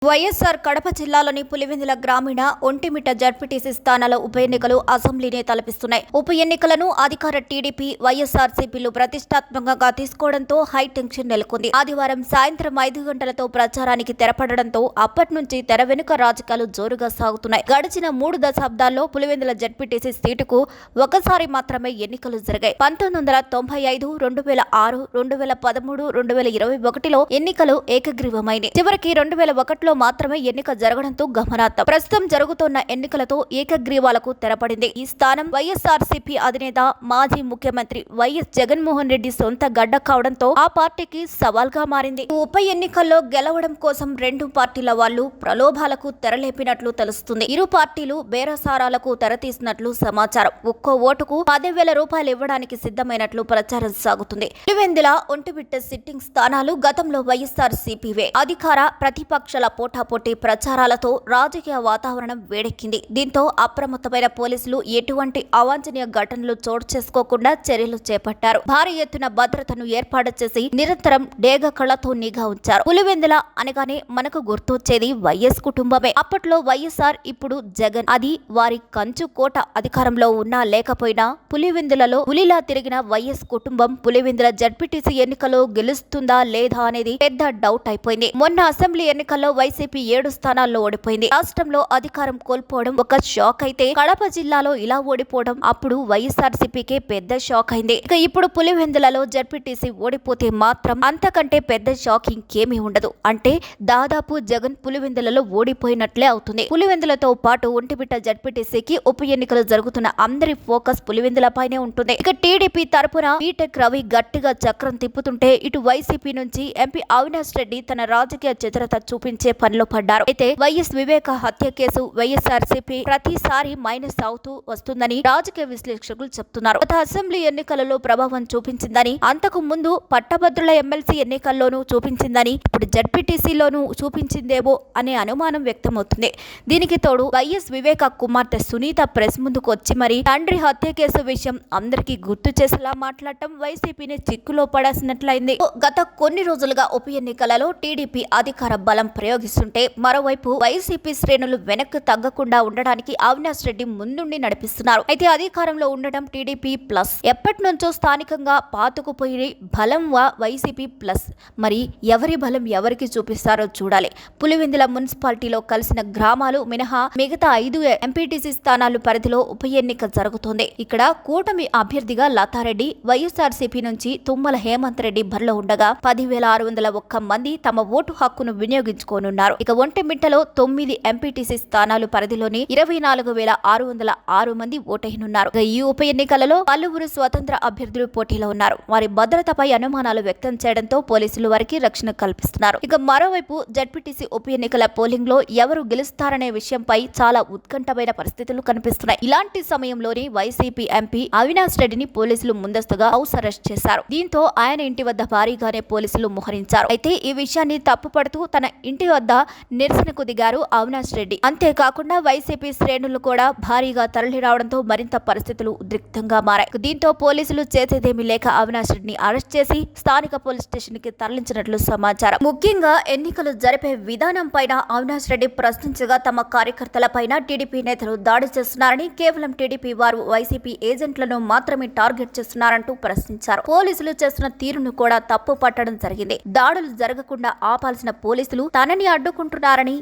వైఎస్ఆర్ కడప జిల్లాలోని పులివెందుల గ్రామీణ ఒంటిమిట్ట జడ్పీటీసీ స్థానాల ఉప ఎన్నికలు అసెంబ్లీనే తలపిస్తున్నాయి. ఉప ఎన్నికలను అధికార టీడీపీ వైఎస్ఆర్సీపీలు ప్రతిష్టాత్మకంగా తీసుకోవడంతో హై టెన్షన్ నెలకొంది. ఆదివారం సాయంత్రం 5 గంటలతో ప్రచారానికి తెరపడడంతో అప్పటి నుంచి తెర వెనుక రాజకీయాలు జోరుగా సాగుతున్నాయి. గడిచిన 3 దశాబ్దాల్లో పులివెందుల జడ్పీటీసీ సీటుకు ఒకసారి మాత్రమే ఎన్నికలు జరిగాయి. 1995, 2006, 2013, 2021లో ఎన్నికలు ఏకగ్రీవమైంది. చివరికి 2001లో మాత్రమే ఎన్నిక జరగడంతో గమనార్థం. ప్రస్తుతం జరుగుతున్న ఎన్నికలతో ఏకగ్రీవాలకు తెరపడింది. ఈ స్థానం వైఎస్ఆర్సీపీ అధినేత మాజీ ముఖ్యమంత్రి వైఎస్ జగన్మోహన్ రెడ్డి సొంత గడ్డ కావడంతో ఆ పార్టీకి సవాల్గా మారింది. ఉప ఎన్నికల్లో గెలవడం కోసం 2 పార్టీల వాళ్లు ప్రలోభాలకు తెరలేపినట్లు తెలుస్తుంది. ఇరు పార్టీలు బేరసారాలకు తెరతీసినట్లు సమాచారం. ఒక్కో ఓటుకు 10,000 రూపాయలు ఇవ్వడానికి సిద్ధమైనట్లు ప్రచారం సాగుతుంది. పులివెందుల ఒంటిమిట్ట సిట్టింగ్ స్థానాలు గతంలో వైఎస్ఆర్సీపీవే. అధికార ప్రతిపక్షాల పోటాపోటీ ప్రచారాలతో రాజకీయ వాతావరణం వేడెక్కింది. దీంతో అప్రమత్తమైన పోలీసులు ఎటువంటి అవాంఛనీయ ఘటనలు చోటు చేసుకోకుండా చర్యలు చేపట్టారు. భారీ ఎత్తున భద్రతను ఏర్పాటు చేసి నిరంతరం డేగ కళ్లతో నిఘా ఉంచారు. పులివెందుల అనగానే మనకు గుర్తొచ్చేది వైఎస్ కుటుంబమే. అప్పట్లో వైఎస్ఆర్, ఇప్పుడు జగన్. అది వారి కంచు కోట. అధికారంలో ఉన్నా లేకపోయినా పులివెందులలో పులిలా తిరిగిన వైఎస్ కుటుంబం పులివెందుల జడ్పీటీసీ ఎన్నికల్లో గెలుస్తుందా లేదా అనేది పెద్ద డౌట్ అయిపోయింది. మొన్న అసెంబ్లీ ఎన్నికల్లో వైసీపీ 7 స్థానాల్లో ఓడిపోయింది. రాష్ట్రంలో అధికారం కోల్పోవడం ఒక షాక్ అయితే కడప జిల్లాలో ఇలా ఓడిపోవడం అప్పుడు వైఎస్ఆర్సీపీకే పెద్ద షాక్ అయింది. ఇక ఇప్పుడు పులివెందులలో జడ్పీటీసీ ఓడిపోతే మాత్రం అంతకంటే పెద్ద షాక్ ఇంకేమీ ఉండదు. అంటే దాదాపు జగన్ పులివెందులలో ఓడిపోయినట్లే అవుతుంది. పులివెందులతో పాటు ఒంటిమిట్ట జడ్పీటీసీకి ఉప ఎన్నికలు జరుగుతున్న అందరి ఫోకస్ పులివెందులపైనే ఉంటుంది. ఇక టీడీపీ తరపున బీటెక్ రవి గట్టిగా చక్రం తిప్పుతుంటే ఇటు వైసీపీ నుంచి ఎంపీ అవినాష్ రెడ్డి తన రాజకీయ చిత్రత చూపించే పనిలో పడ్డారు. అయితే వైఎస్ వివేక హత్య కేసు వైఎస్ఆర్సీపీ ప్రతిసారి మైనస్ అవుతూ వస్తుందని రాజకీయ విశ్లేషకులు చెప్తున్నారు. గత అసెంబ్లీ ఎన్నికలలో ప్రభావం చూపించిందని, అంతకు ముందు పట్టభద్రుల ఎమ్మెల్సీ ఎన్నికల్లోనూ చూపించిందని, ఇప్పుడు జడ్పీటీసీలోనూ చూపించిందేమో అనే అనుమానం వ్యక్తమవుతుంది. దీనికి తోడు వైఎస్ వివేక కుమార్తె సునీత ప్రెస్ ముందుకు వచ్చి మరి తండ్రి హత్య కేసు విషయం అందరికీ గుర్తు చేసేలా మాట్లాడటం వైసీపీని చిక్కులో పడాల్సినట్లయింది. గత కొన్ని రోజులుగా ఉప ఎన్నికలలో టీడీపీ అధికార బలం ప్రయోగిస్తుంటే మరోవైపు వైసీపీ శ్రేణులు వెనక్కి తగ్గకుండా ఉండడానికి అవినాష్ రెడ్డి ముందుండి నడిపిస్తున్నారు. అయితే అధికారంలో ఉండడం టీడీపీ ప్లస్, ఎప్పటి నుంచో స్థానికంగా పాతుకుపోయి బలం వైసీపీ ప్లస్. మరి ఎవరి బలం ఎవరికి చూపిస్తారో చూడాలి. పులివెందుల మున్సిపాలిటీలో కలిసిన గ్రామాలు మినహా మిగతా 5 ఎంపీటీసీ స్థానాలు పరిధిలో ఉప ఎన్నిక జరుగుతోంది. ఇక్కడ కూటమి అభ్యర్థిగా లతారెడ్డి, వైఎస్ఆర్సీపీ నుంచి తుమ్మల హేమంత్ రెడ్డి బరిలో ఉండగా 10,601 మంది తమ ఓటు హక్కును వినియోగించుకోనున్నారు. ఇక ఒంటిమిట్టలో 9 ఎంపీటీసీ స్థానాలు పరిధిలోని 24,606 మంది ఓటైనున్నారు. ఈ ఉప ఎన్నికలలో పలువురు స్వతంత్ర అభ్యర్థులు పోటీలో ఉన్నారు. వారి భద్రతపై అనుమానాలు వ్యక్తం చేయడంతో పోలీసులు వారికి రక్షణ కల్పిస్తున్నారు. ఇక మరోవైపు జడ్పీటీసీ ఉప ఎన్నికల పోలింగ్ లో ఎవరు గెలుస్తారనే విషయంపై చాలా ఉత్కంఠమైన పరిస్థితులు కనిపిస్తున్నాయి. ఇలాంటి సమయంలోనే వైసీపీ ఎంపీ అవినాష్ రెడ్డిని పోలీసులు ముందస్తుగా హౌస్ అరెస్ట్ చేశారు. దీంతో ఆయన ఇంటి వద్ద భారీగానే పోలీసులు మోహరించారు. అయితే ఈ విషయాన్ని తప్పుపడుతూ తన ఇంటి వద్ద నిరసనకు దిగారు అవినాష్ రెడ్డి. అంతేకాకుండా వైసీపీ శ్రేణులు కూడా భారీగా తరలి రావడంతో మరింత పరిస్థితులు ఉద్రిక్తంగా మారాయి. దీంతో పోలీసులు చేసేదేమీ లేక అవినాష్ రెడ్డిని అరెస్ట్ చేసి స్థానిక పోలీస్ స్టేషన్ కి తరలించినట్లు సమాచారం. ముఖ్యంగా ఎన్నికలు జరిపే విధానం పైన అవినాష్ రెడ్డి ప్రశ్నించగా తమ కార్యకర్తల పైన టీడీపీ నేతలు దాడి చేస్తున్నారని, కేవలం టీడీపీ వారు వైసీపీ ఏజెంట్లను మాత్రమే టార్గెట్ చేస్తున్నారంటూ ప్రశ్నించారు. పోలీసులు చేస్తున్న తీరును కూడా తప్పు పట్టడం జరిగింది. దాడులు జరగకుండా ఆపాల్సిన పోలీసులు తనని అడ్డుకుంటున్నారని,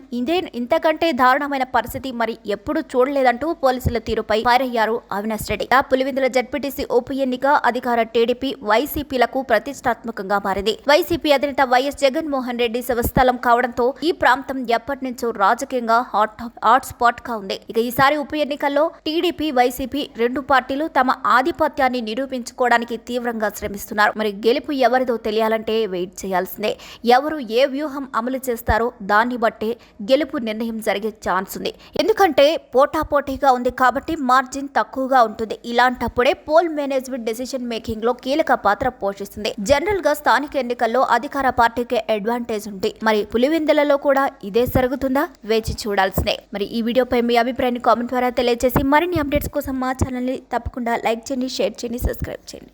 ఇంతకంటే దారుణమైన పరిస్థితి మరి ఎప్పుడు చూడలేదంటూ పోలీసుల తీరుపై ఫైర్ అయ్యారు అవినాష్ రెడ్డి. పులివెందుల జడ్పీటీసీ ఉప ఎన్నిక అధికార టీడీపీ వైసీపీలకు ప్రతిష్టాత్మకంగా మారింది. వైసీపీ అధినేత వైఎస్ జగన్మోహన్ రెడ్డి స్వస్థలం కావడంతో ఈ ప్రాంతం ఎప్పటి నుంచో రాజకీయంగా హాట్ స్పాట్ గా ఉంది. ఇక ఈసారి ఉప ఎన్నికల్లో టీడీపీ, వైసీపీ 2 పార్టీలు తమ ఆధిపత్యాన్ని నిరూపించుకోవడానికి తీవ్రంగా శ్రమిస్తున్నారు. మరి గెలుపు ఎవరిదో తెలియాలంటే వెయిట్ చేయాల్సిందే. ఎవరు ఏ వ్యూహం అమలు చేస్తారో దాన్ని బట్టే గెలుపు నిర్ణయం జరిగే ఛాన్స్ ఉంది. ఎందుకంటే పోటాపోటీగా ఉంది కాబట్టి మార్జిన్ తక్కువగా ఉంటుంది. ఇలాంటప్పుడే పోల్ మేనేజ్మెంట్ డెసిషన్ మేకింగ్ లో కీలక పాత్ర పోషిస్తుంది. జనరల్ గా స్థానిక ఎన్నికల్లో అధికార పార్టీకే అడ్వాంటేజ్ ఉంది. మరి పులివెందులలో కూడా ఇదే జరుగుతుందా? వేచి చూడాల్సిందే. మరి ఈ వీడియోపై మీ అభిప్రాయాన్ని కామెంట్ ద్వారా తెలియజేసి మరిన్ని అప్డేట్స్ కోసం మా ఛానల్ ని తప్పకుండా లైక్ చేయండి, షేర్ చేయండి, సబ్స్క్రైబ్ చేయండి.